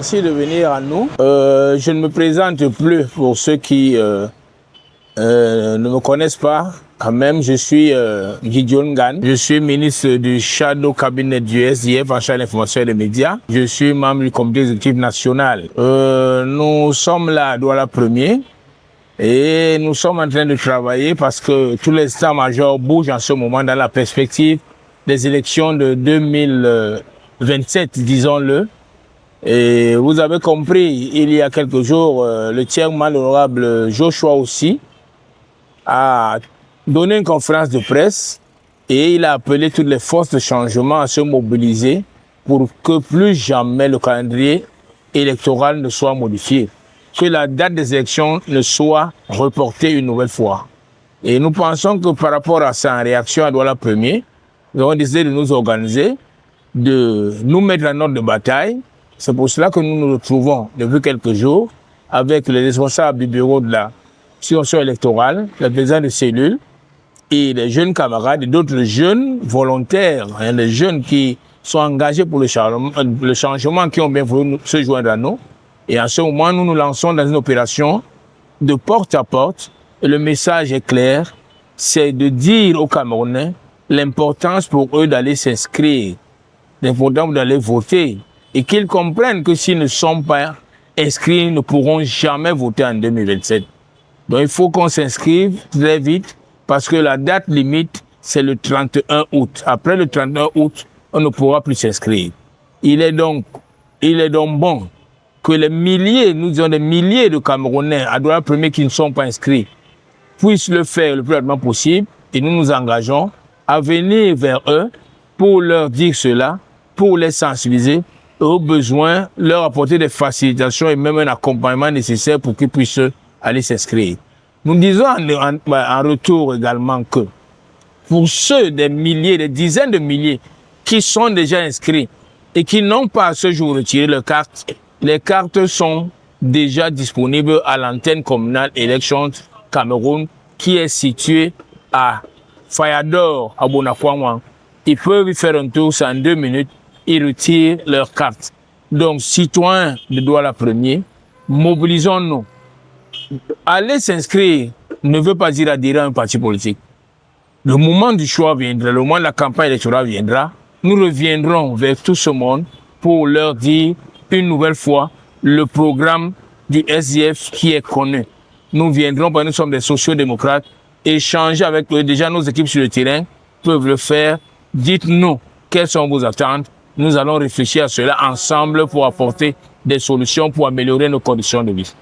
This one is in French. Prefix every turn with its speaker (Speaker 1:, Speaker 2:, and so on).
Speaker 1: Merci de venir à nous. Je ne me présente plus pour ceux qui ne me connaissent pas. Quand même, je suis Gideon Gan. Je suis ministre du Shadow Cabinet du SDF en charge de l'information et des médias. Je suis membre du comité exécutif national. Nous sommes là à Douala 1er et nous sommes en train de travailler parce que tous les états-majors bougent en ce moment dans la perspective des élections de 2027, disons-le. Et vous avez compris, il y a quelques jours, le chairman, l'honorable Joshua aussi, a donné une conférence de presse et il a appelé toutes les forces de changement à se mobiliser pour que plus jamais le calendrier électoral ne soit modifié, que la date des élections ne soit reportée une nouvelle fois. Et nous pensons que par rapport à ça, en réaction à Douala 1er, nous avons décidé de nous organiser, de nous mettre en ordre de bataille. C'est pour cela que nous nous retrouvons depuis quelques jours avec les responsables du bureau de la situation électorale, le président de cellule et les jeunes camarades et d'autres jeunes volontaires, les jeunes qui sont engagés pour le changement, qui ont bien voulu se joindre à nous. Et en ce moment, nous nous lançons dans une opération de porte à porte. Et le message est clair, c'est de dire aux Camerounais l'importance pour eux d'aller s'inscrire, l'importance d'aller voter, et qu'ils comprennent que s'ils ne sont pas inscrits, ils ne pourront jamais voter en 2027. Donc il faut qu'on s'inscrive très vite parce que la date limite, c'est le 31 août. Après le 31 août, on ne pourra plus s'inscrire. Il est donc bon que les milliers, nous disons des milliers de Camerounais à Douala 1er qui ne sont pas inscrits puissent le faire le plus rapidement possible et nous nous engageons à venir vers eux pour leur dire cela, pour les sensibiliser, aux besoins, leur apporter des facilitations et même un accompagnement nécessaire pour qu'ils puissent aller s'inscrire. Nous disons en retour également que pour ceux des milliers, des dizaines de milliers qui sont déjà inscrits et qui n'ont pas à ce jour retiré leurs cartes, les cartes sont déjà disponibles à l'antenne communale Elections Cameroun qui est située à Fayador, à Bonakwangwang. Ils peuvent y faire un tour, c'est en 2 minutes. Ils retirent leurs cartes. Donc, citoyens de Douala 1er, mobilisons-nous. Aller s'inscrire ne veut pas dire adhérer à un parti politique. Le moment du choix viendra, le moment de la campagne électorale viendra, nous reviendrons vers tout ce monde pour leur dire une nouvelle fois le programme du SDF qui est connu. Nous viendrons, parce que nous sommes des sociodémocrates, échanger avec eux. Déjà, nos équipes sur le terrain peuvent le faire. Dites-nous quelles sont vos attentes. Nous allons réfléchir à cela ensemble pour apporter des solutions pour améliorer nos conditions de vie.